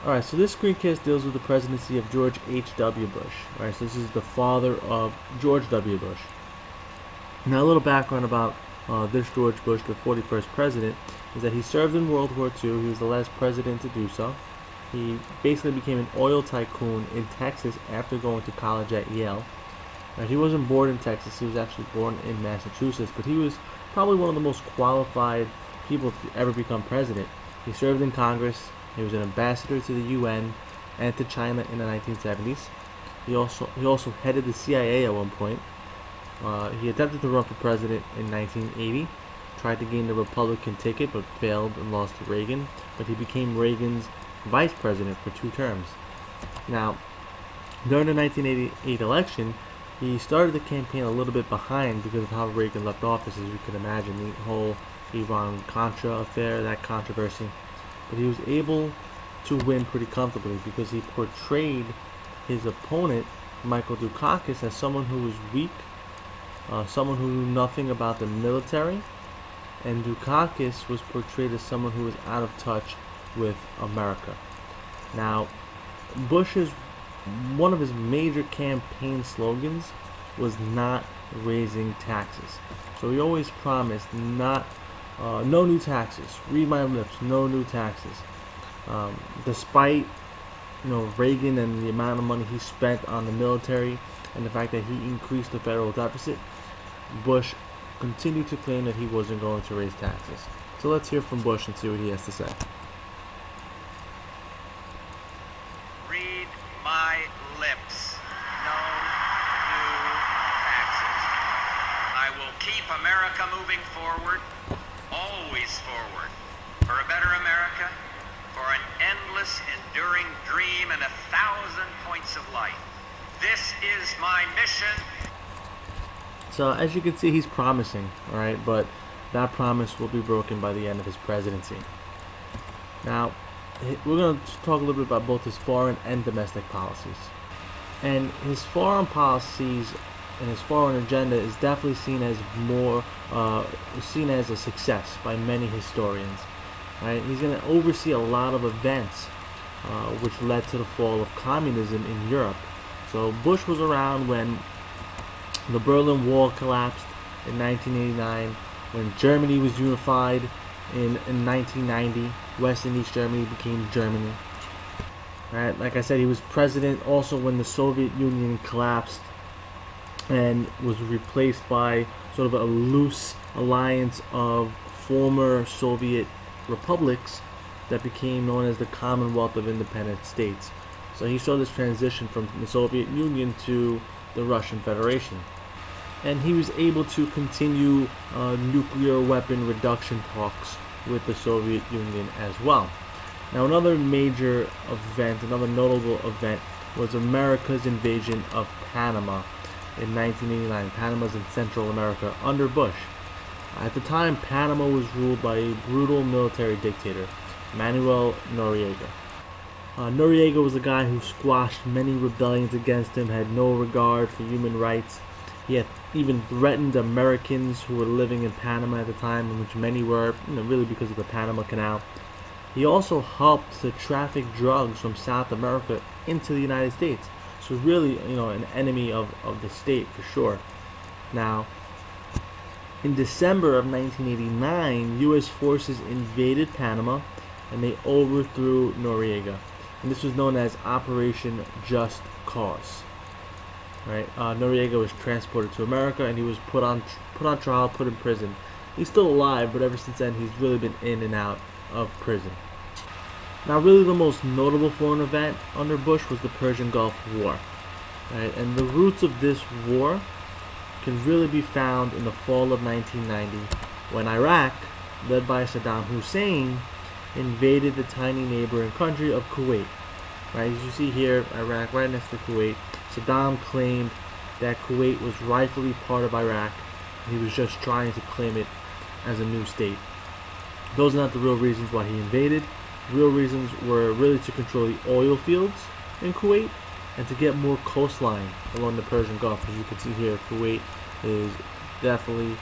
Alright, so this screencast deals with the presidency of George H.W. Bush. Alright, so this is the father of George W. Bush. Now, a little background about this George Bush, the 41st president, is that he served in World War II. He was the last president to do so. He basically became an oil tycoon in Texas after going to college at Yale. Now, he wasn't born in Texas. He was actually born in Massachusetts, but he was probably one of the most qualified people to ever become president. He served in Congress. He was an ambassador to the UN and to China in the 1970s. He also headed the CIA at one point. He attempted to run for president in 1980, tried to gain the Republican ticket but failed and lost to Reagan, but he became Reagan's vice president for 2 terms. Now, during the 1988 election, he started the campaign a little bit behind because of how Reagan left office, as you can imagine, the whole Iran-Contra affair, that controversy. But he was able to win pretty comfortably because he portrayed his opponent, Michael Dukakis, as someone who was weak, someone who knew nothing about the military, and Dukakis was portrayed as someone who was out of touch with America. Now, one of his major campaign slogans was not raising taxes. So he always promised no new taxes. Read my lips, no new taxes. Despite Reagan and the amount of money he spent on the military and the fact that he increased the federal deficit, Bush continued to claim that he wasn't going to raise taxes. So let's hear from Bush and see what he has to say. Read my lips. No new taxes. I will keep America moving forward, always forward, for a better America, for an endless, enduring dream and 1,000 points of light. This is my mission. So as you can see, he's promising, alright, but that promise will be broken by the end of his presidency. Now, we're going to talk a little bit about both his foreign and domestic policies. And his foreign policies and his foreign agenda is definitely seen as a success by many historians. Right? He's going to oversee a lot of events, which led to the fall of communism in Europe. So Bush was around when the Berlin Wall collapsed in 1989, when Germany was unified in 1990. West and East Germany became Germany. Right? Like I said, he was president also when the Soviet Union collapsed and was replaced by sort of a loose alliance of former Soviet republics that became known as the Commonwealth of Independent States. So he saw this transition from the Soviet Union to the Russian Federation. And he was able to continue nuclear weapon reduction talks with the Soviet Union as well. Now, another major event, another notable event, was America's invasion of Panama in 1989. Panama's in Central America under Bush. At the time, Panama was ruled by a brutal military dictator, Manuel Noriega. Noriega was a guy who squashed many rebellions against him, had no regard for human rights. He had even threatened Americans who were living in Panama at the time, in which many were, really because of the Panama Canal. He also helped to traffic drugs from South America into the United States. So really, an enemy of the state for sure. Now, in December of 1989, U.S. forces invaded Panama and they overthrew Noriega. And this was known as Operation Just Cause. Right? Noriega was transported to America and he was put on trial, put in prison. He's still alive, but ever since then he's really been in and out of prison. Now, really the most notable foreign event under Bush was the Persian Gulf War. Right? And the roots of this war can really be found in the fall of 1990, when Iraq, led by Saddam Hussein, invaded the tiny neighboring country of Kuwait. Right? As you see here, Iraq right next to Kuwait. Saddam claimed that Kuwait was rightfully part of Iraq, and he was just trying to claim it as a new state. Those are not the real reasons why he invaded. The real reasons were really to control the oil fields in Kuwait and to get more coastline along the Persian Gulf. As you can see here, Kuwait is definitely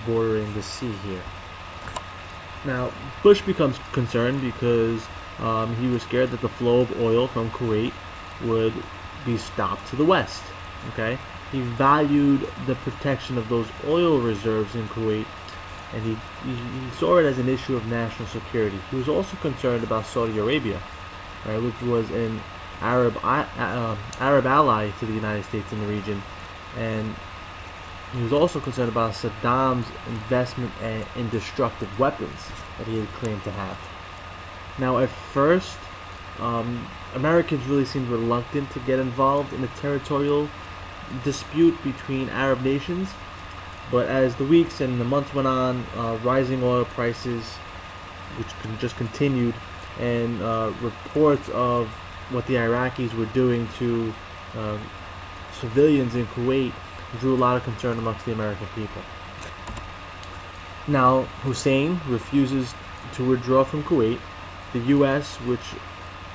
bordering the sea here. Now, Bush becomes concerned because he was scared that the flow of oil from Kuwait would be stopped to the west. Okay, he valued the protection of those oil reserves in Kuwait, and he saw it as an issue of national security. He was also concerned about Saudi Arabia, right, which was an Arab ally to the United States in the region, and he was also concerned about Saddam's investment in destructive weapons that he had claimed to have. Now, at first, Americans really seemed reluctant to get involved in a territorial dispute between Arab nations, but as the weeks and the months went on, rising oil prices, which just continued, and reports of what the Iraqis were doing to civilians in Kuwait drew a lot of concern amongst the American people. Now, Hussein refuses to withdraw from Kuwait. The U.S., which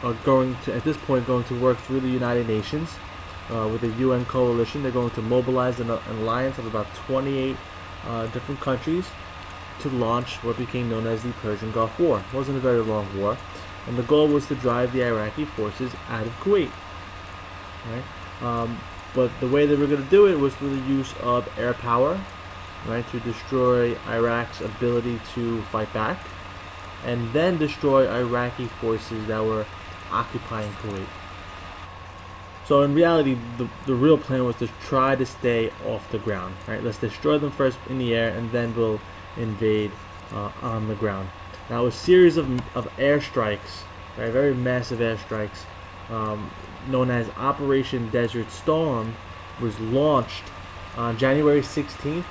are going to, at this point, going to work through the United Nations with a UN coalition. They're going to mobilize an alliance of about 28 different countries to launch what became known as the Persian Gulf War. It wasn't a very long war, and the goal was to drive the Iraqi forces out of Kuwait. Right? But the way they were going to do it was through the use of air power, right, to destroy Iraq's ability to fight back, and then destroy Iraqi forces that were occupying Kuwait. So in reality, the real plan was to try to stay off the ground. Right? Let's destroy them first in the air, and then we'll invade on the ground. Now, a series of airstrikes, right, very massive airstrikes, known as Operation Desert Storm, was launched on January 16th,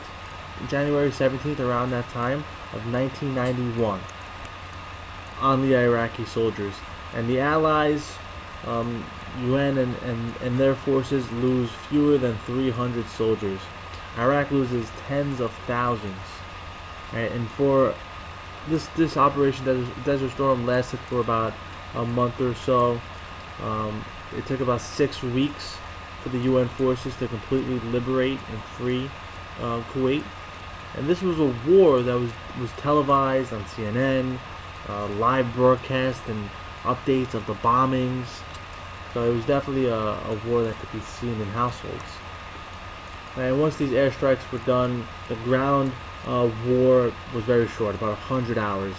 January 17th, around that time of 1991, on the Iraqi soldiers. And the Allies, UN and their forces, lose fewer than 300 soldiers. Iraq loses tens of thousands. Right? And for this Operation Desert Storm lasted for about a month or so. It took about 6 weeks for the UN forces to completely liberate and free Kuwait. And this was a war that was televised on CNN, live broadcast and updates of the bombings. So it was definitely a war that could be seen in households. And once these airstrikes were done, the ground war was very short, about 100 hours.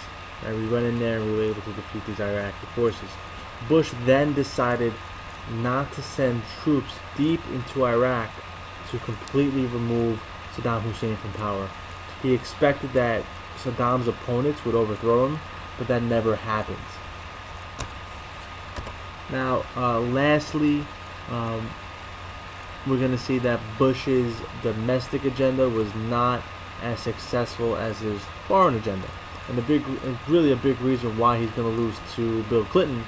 And we went in there and we were able to defeat these Iraqi forces. Bush then decided not to send troops deep into Iraq to completely remove Saddam Hussein from power. He expected that Saddam's opponents would overthrow him, but that never happened. Now, lastly, we're going to see that Bush's domestic agenda was not as successful as his foreign agenda, and really a big reason why he's going to lose to Bill Clinton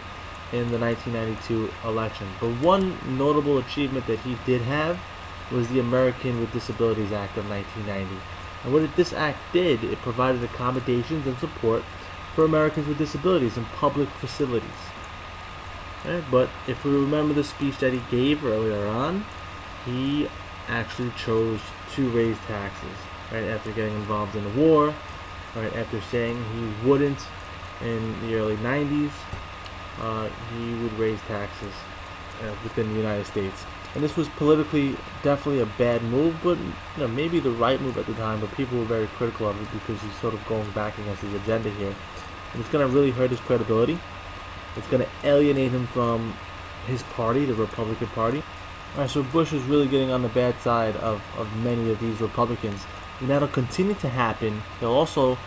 in the 1992 election. But one notable achievement that he did have was the American with Disabilities Act of 1990. And what this act did, it provided accommodations and support for Americans with disabilities in public facilities. Right? But if we remember the speech that he gave earlier on, he actually chose to raise taxes, right, after getting involved in a war, right, after saying he wouldn't in the early 90s. He would raise taxes within the United States. And this was politically definitely a bad move, but maybe the right move at the time, but people were very critical of it because he's sort of going back against his agenda here. And it's going to really hurt his credibility. It's going to alienate him from his party, the Republican Party. Alright, so Bush is really getting on the bad side of many of these Republicans. And that'll continue to happen. He'll also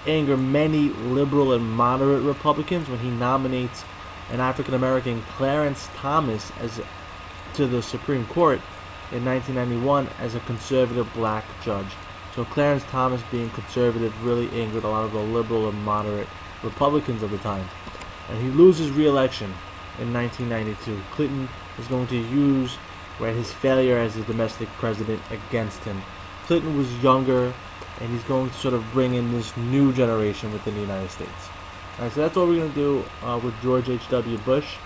anger many liberal and moderate Republicans when he nominates an African-American, Clarence Thomas, to the Supreme Court in 1991 as a conservative black judge. So Clarence Thomas being conservative really angered a lot of the liberal and moderate Republicans of the time. And he loses re-election in 1992. Clinton is going to use his failure as a domestic president against him. Clinton was younger, and he's going to sort of bring in this new generation within the United States. Alright, so that's all we're going to do with George H.W. Bush.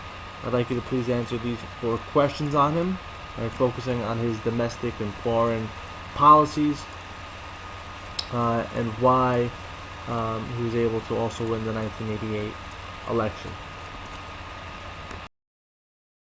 I'd like you to please answer these 4 questions on him, right, focusing on his domestic and foreign policies, and why he was able to also win the 1988 election.